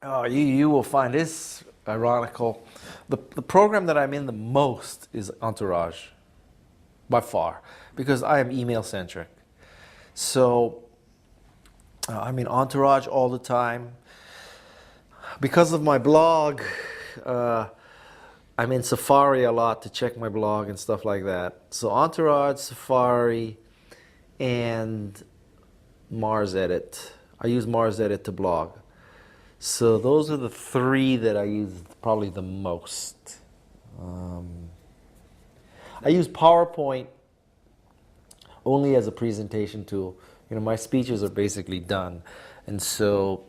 Oh, you will find this ironical. The program that I'm in the most is Entourage, by far, because I am email centric. So I'm in Entourage all the time. Because of my blog, uh, I'm in Safari a lot to check my blog and stuff like that. So Entourage, Safari, and Mars Edit. I use Mars Edit to blog. So those are the three that I use probably the most. I use PowerPoint only as a presentation tool. My speeches are basically done, and so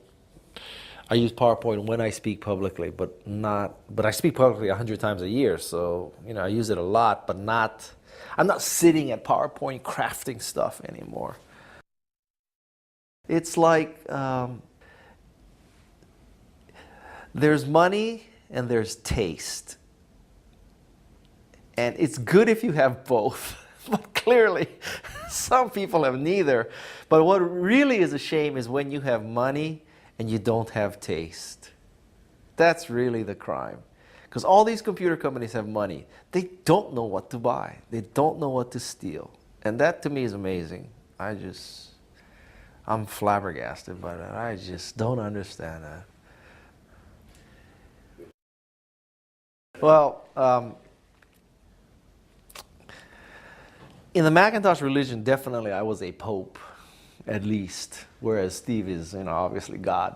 I use PowerPoint when I speak publicly, but I speak publicly 100 times a year, so I use it a lot, but not. I'm not sitting at PowerPoint crafting stuff anymore. It's like there's money and there's taste. And it's good if you have both. But clearly, some people have neither. But what really is a shame is when you have money and you don't have taste. That's really the crime. Because all these computer companies have money. They don't know what to buy. They don't know what to steal. And that to me is amazing. I'm flabbergasted by that. I just don't understand that. Well, in the Macintosh religion, definitely I was a pope, at least, whereas Steve is, obviously God.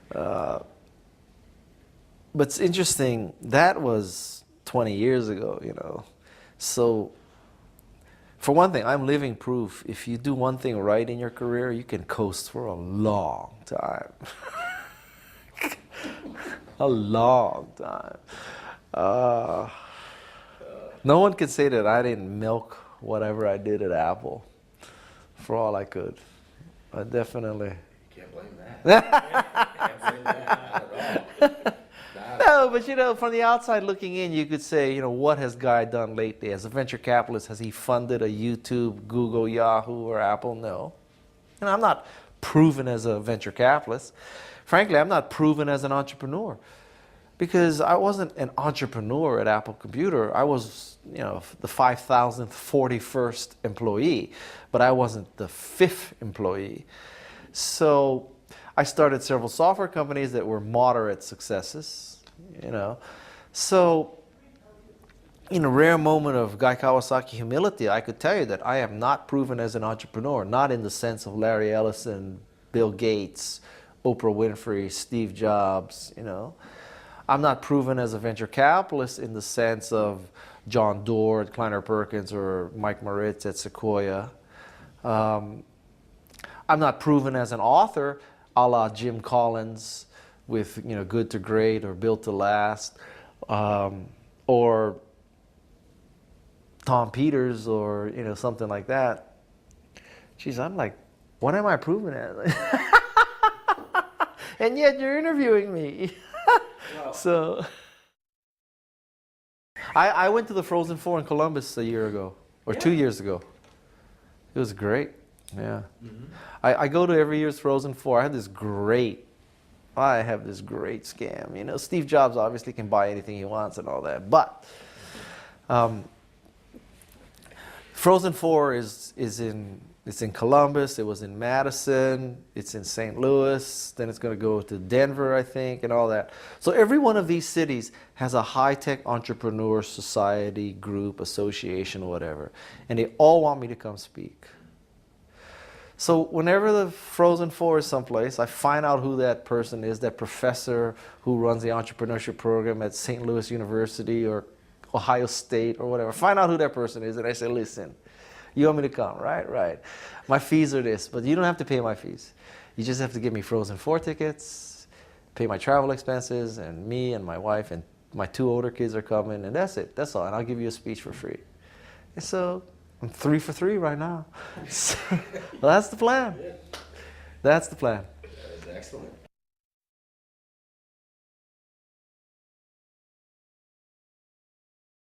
But it's interesting, that was 20 years ago. So, for one thing, I'm living proof. If you do one thing right in your career, you can coast for a long time. A long time. No one can say that I didn't milk whatever I did at Apple for all I could. I definitely. You can't blame that. Can't blame that at all. No, but from the outside looking in, you could say, what has Guy done lately? As a venture capitalist, has he funded a YouTube, Google, Yahoo, or Apple? No. And I'm not proven as a venture capitalist. Frankly, I'm not proven as an entrepreneur. Because I wasn't an entrepreneur at Apple Computer. I was, the 5,000th, 41st employee, but I wasn't the 5th employee. So I started several software companies that were moderate successes, So in a rare moment of Guy Kawasaki humility, I could tell you that I am not proven as an entrepreneur, not in the sense of Larry Ellison, Bill Gates, Oprah Winfrey, Steve Jobs, I'm not proven as a venture capitalist in the sense of John Doerr at Kleiner Perkins or Mike Moritz at Sequoia. I'm not proven as an author, a la Jim Collins with Good to Great or Built to Last, or Tom Peters or something like that. Geez, I'm like, what am I proven as? And yet you're interviewing me. So, I went to the Frozen Four in Columbus a year ago, or 2 years ago. It was great. Yeah. Mm-hmm. I go to every year's Frozen Four. I have this great scam. Steve Jobs obviously can buy anything he wants and all that, but Frozen Four is in Columbus, it was in Madison, it's in St. Louis, then it's going to go to Denver, I think, and all that. So every one of these cities has a high-tech entrepreneur society, group, association, whatever. And they all want me to come speak. So whenever the Frozen Four is someplace, I find out who that person is, that professor who runs the entrepreneurship program at St. Louis University or Ohio State or whatever. Find out who that person is, and I say, listen, you want me to come, right? Right. My fees are this, but you don't have to pay my fees. You just have to give me Frozen 4 tickets, pay my travel expenses, and me and my wife and my 2 older kids are coming, and that's it. That's all. And I'll give you a speech for free. And so I'm 3 for 3 right now. So, well, that's the plan. That's the plan. That is excellent.